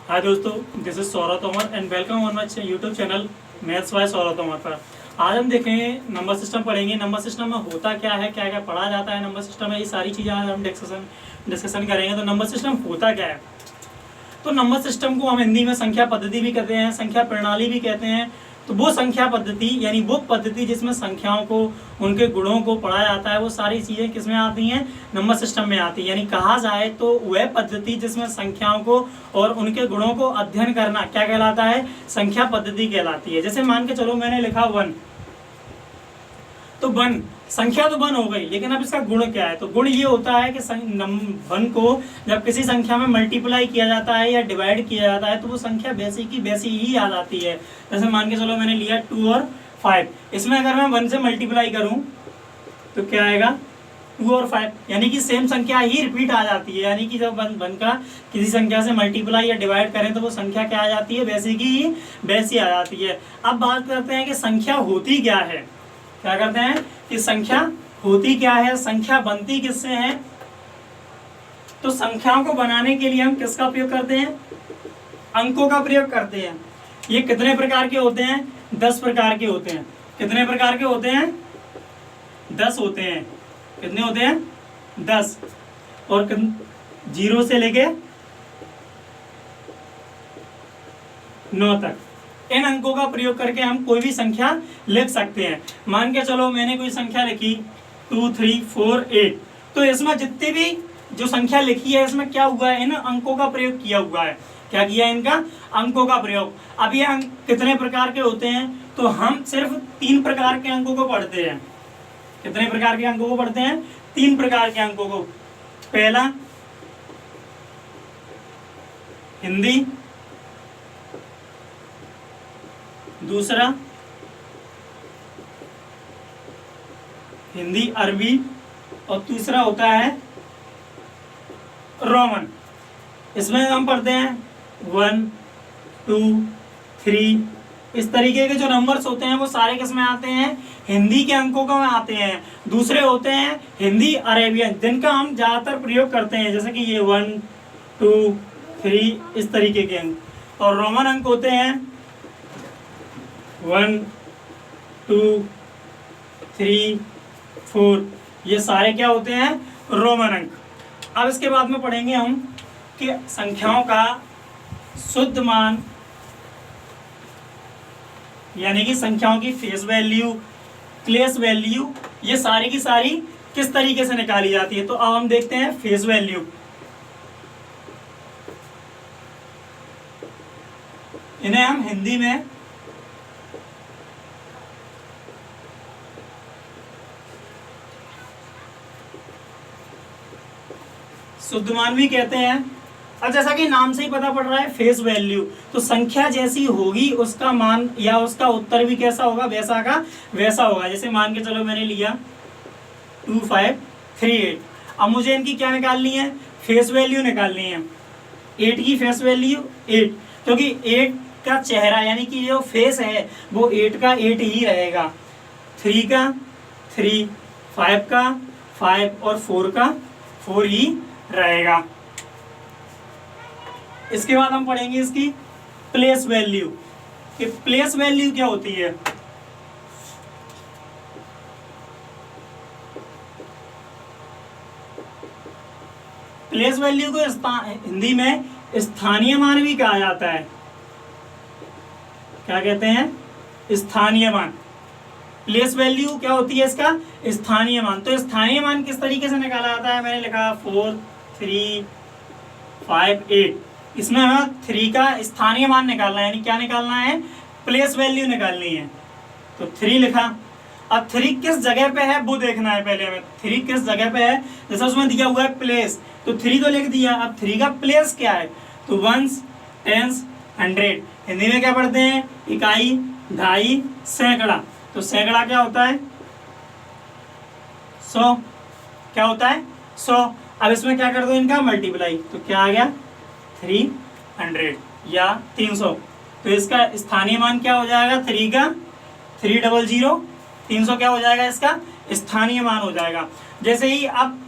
हाय दोस्तों, this is Saurabh Tomar and welcome on my YouTube channel maths by Saurabh Tomar पर। आज हम देखेंगे नंबर सिस्टम पढ़ेंगे। नंबर सिस्टम में होता क्या है, क्या क्या पढ़ा जाता है नंबर सिस्टम में, ये सारी चीज़ें आज हम डिस्कशन करेंगे। तो नंबर सिस्टम होता क्या है, तो नंबर सिस्टम को हम हिंदी में संख्या पद्धति भी कहते हैं, संख्या प्रणाली भी कहते हैं। तो वो संख्या पद्धति यानी वो पद्धति जिसमें संख्याओं को, उनके गुणों को पढ़ा जाता है, वो सारी चीज़ें किसमें आती हैं, नंबर सिस्टम में आती है। यानी कहा जाए तो वह पद्धति जिसमें संख्याओं को और उनके गुणों को अध्ययन करना क्या कहलाता है, संख्या पद्धति कहलाती है। जैसे मान के चलो मैंने लिखा 1, तो 1 संख्या तो 1 हो गई, लेकिन अब इसका गुण क्या है। तो गुण ये होता है कि 1 को जब किसी संख्या में मल्टीप्लाई किया जाता है या डिवाइड किया जाता है तो वो संख्या वैसी की वैसी ही आ जाती है। जैसे मान के चलो मैंने लिया 2 और 5, इसमें अगर मैं 1 से मल्टीप्लाई करूं तो क्या आएगा, 2 और 5, यानी कि सेम संख्या ही रिपीट आ जाती है। यानी कि जब 1 का किसी संख्या से मल्टीप्लाई या डिवाइड करें तो वो संख्या क्या आ जाती है, वैसी की ही वैसी आ जाती है। अब बात करते हैं कि संख्या होती क्या है। क्या करते हैं कि संख्या होती क्या है, संख्या बनती किससे है। तो संख्याओं को बनाने के लिए हम किसका उपयोग करते हैं, अंकों का प्रयोग करते हैं। ये कितने प्रकार के होते हैं, 10 प्रकार के होते हैं। कितने प्रकार के होते हैं, 10 होते हैं। कितने होते हैं, 10। और 0 से लेके 9 तक इन अंकों का प्रयोग करके हम कोई भी संख्या लिख सकते हैं। मान के चलो मैंने कोई संख्या लिखी 2, 3, 4, 8, तो इसमें जितनी भी जो संख्या लिखी है इसमें क्या हुआ है, इन अंकों का प्रयोग किया हुआ है। क्या किया है, इनका अंकों का प्रयोग। अब ये अंक कितने प्रकार के होते हैं, तो हम सिर्फ 3 प्रकार के अंकों को पढ़ते हैं। कितने प्रकार के अंकों को पढ़ते हैं, 3 प्रकार के अंकों को। पहला हिंदी, दूसरा हिंदी अरबी, और तीसरा होता है रोमन। इसमें हम पढ़ते हैं 1, 2, 3। इस तरीके के जो नंबर्स होते हैं वो सारे किस में आते हैं, हिंदी के अंकों में आते हैं। दूसरे होते हैं हिंदी अरेबियन, जिनका हम ज़्यादातर प्रयोग करते हैं, जैसे कि ये 1, 2, 3 इस तरीके के अंक। और रोमन अंक होते हैं 1, 2, 3, 4, ये सारे क्या होते हैं, रोमन अंक। अब इसके बाद में पढ़ेंगे हम कि संख्याओं का शुद्ध मान यानी कि संख्याओं की फेस वैल्यू, प्लेस वैल्यू, ये सारी की सारी किस तरीके से निकाली जाती है। तो अब हम देखते हैं फेस वैल्यू। इन्हें हम हिंदी में शुद्ध मान भी कहते हैं। अब जैसा कि नाम से ही पता पड़ रहा है फेस वैल्यू, तो संख्या जैसी होगी उसका मान या उसका उत्तर भी कैसा होगा, वैसा का वैसा होगा। जैसे मान के चलो मैंने लिया 2, 5, 3, 8। अब मुझे इनकी क्या निकालनी है, फेस वैल्यू निकालनी है। 8 की फेस वैल्यू 8, क्योंकि 8 का चेहरा यानी कि जो फेस है वो 8 का 8 ही रहेगा। 3 का 3, 5 का 5 और 4 का 4 ही रहेगा। इसके बाद हम पढ़ेंगे इसकी प्लेस वैल्यू कि प्लेस वैल्यू क्या होती है। प्लेस वैल्यू को हिंदी में स्थानीय मान भी कहा जाता है। क्या कहते हैं, स्थानीय मान। प्लेस वैल्यू क्या होती है, इसका स्थानीय मान। तो स्थानीय मान किस तरीके से निकाला जाता है, मैंने लिखा 4, 3, 5, 8। इसमें हमें 3 का स्थानीय मान निकालना है, यानी क्या निकालना है, प्लेस वैल्यू निकालनी है। तो 3 लिखा। अब 3 किस जगह पे है वो देखना है पहले हमें। 3 किस जगह पे है, जैसा उसमें दिया हुआ है प्लेस, तो 3 तो लिख दिया। अब 3 का प्लेस क्या है, तो 1s, 10s, 100। हिंदी में क्या पढ़ते हैं, इकाई, ढाई, सैकड़ा। तो सैकड़ा क्या होता है, 100। क्या होता है, 100। अब इसमें क्या कर दो, इनका मल्टीप्लाई, तो क्या आ गया, 300 या 300। तो इसका स्थानीय मान क्या हो जाएगा, 3 का 300, 300 क्या हो जाएगा, इसका स्थानीय मान हो जाएगा। जैसे ही अब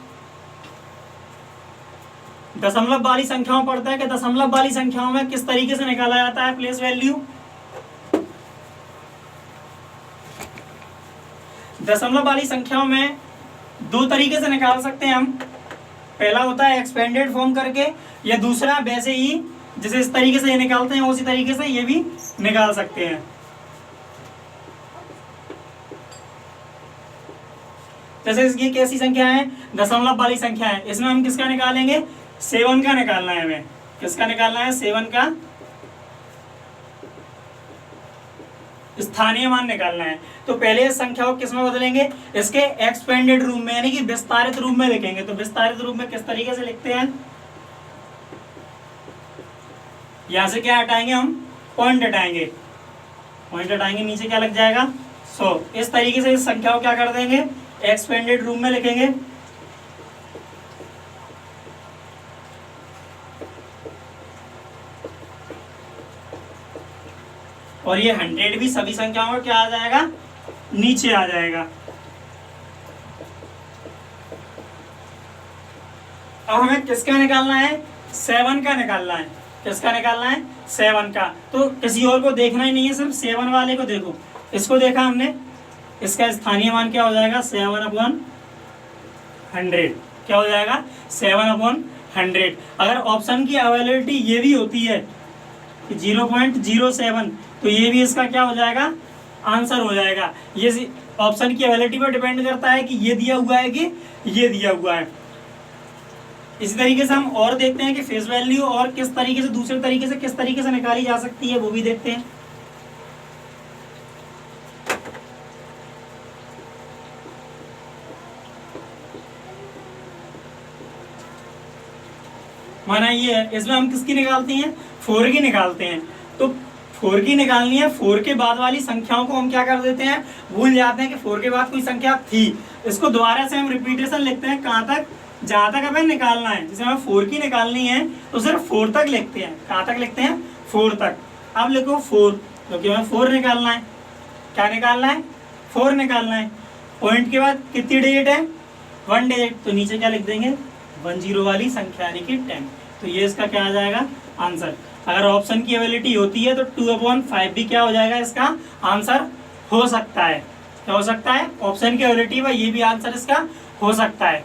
दशमलव वाली संख्याओं पढ़ते हैं कि दशमलव वाली संख्याओं में किस तरीके से निकाला जाता है प्लेस वैल्यू। दशमलव वाली संख्याओं में दो तरीके से निकाल सकते हैं हम। पहला होता है एक्सपेंडेड फॉर्म करके, या दूसरा वैसे ही जैसे इस तरीके से ये निकालते हैं उसी तरीके से ये भी निकाल सकते हैं। जैसे ये कैसी संख्या है, दशमलव वाली संख्या है, इसमें हम किसका निकालेंगे, 7 का निकालना है हमें। किसका निकालना है, 7 का स्थानीय मान निकालना है। तो पहले इस संख्या को किस में बदलेंगे, इसके एक्सपेंडेड रूप में यानी कि विस्तारित रूप में लिखेंगे। तो विस्तारित रूप में किस तरीके से लिखते हैं, यहां से क्या हटाएंगे हम, पॉइंट हटाएंगे। पॉइंट हटाएंगे, नीचे क्या लग जाएगा 100। इस तरीके से इस संख्या को क्या कर देंगे, एक्सपेंडेड रूप में लिखेंगे। और ये 100 भी सभी संख्याओं में क्या आ जाएगा, नीचे आ जाएगा। अब हमें किसका निकालना है, 7 का निकालना है। किसका निकालना है, 7 का। तो किसी और को देखना ही नहीं है, सिर्फ 7 वाले को देखो। इसको देखा हमने, इसका स्थानीय मान क्या हो जाएगा, 7/100। क्या हो जाएगा, 7/100। अगर ऑप्शन की अवेलेबिलिटी ये भी होती है 0.07, तो ये भी इसका क्या हो जाएगा, आंसर हो जाएगा। ये ऑप्शन की अवेलेबिलिटी पर डिपेंड करता है कि ये दिया हुआ है कि ये दिया हुआ है। इसी तरीके से हम और देखते हैं कि फेस वैल्यू और किस तरीके से, दूसरे तरीके से किस तरीके से निकाली जा सकती है, वो भी देखते हैं। माना ये है, इसमें हम किसकी निकालते हैं, 4 की निकालते हैं। तो 4 की निकालनी है, 4 के बाद वाली संख्याओं को हम क्या कर देते हैं, भूल जाते हैं कि 4 के बाद कोई संख्या थी। इसको दोबारा से हम रिपीटेशन लिखते हैं, कहाँ तक, जहाँ तक हमें निकालना है। जैसे हमें 4 की निकालनी है तो सिर्फ 4 तक लिखते हैं। कहाँ तक लिखते हैं, 4 तक। अब लिखो 4, क्योंकि हमें 4 निकालना है। क्या निकालना है, 4 निकालना है। पॉइंट के बाद कितनी डिजिट है, 1 डिजिट। तो नीचे क्या लिख देंगे, 10 वाली संख्या यानी कि 10। तो ये इसका क्या आ जाएगा, आंसर। अगर ऑप्शन की अवेलेबिलिटी होती है तो 2/5 भी क्या हो जाएगा, इसका आंसर हो सकता है। क्या हो सकता है, ऑप्शन की अवेलेबिलिटी में ये भी आंसर इसका हो सकता है।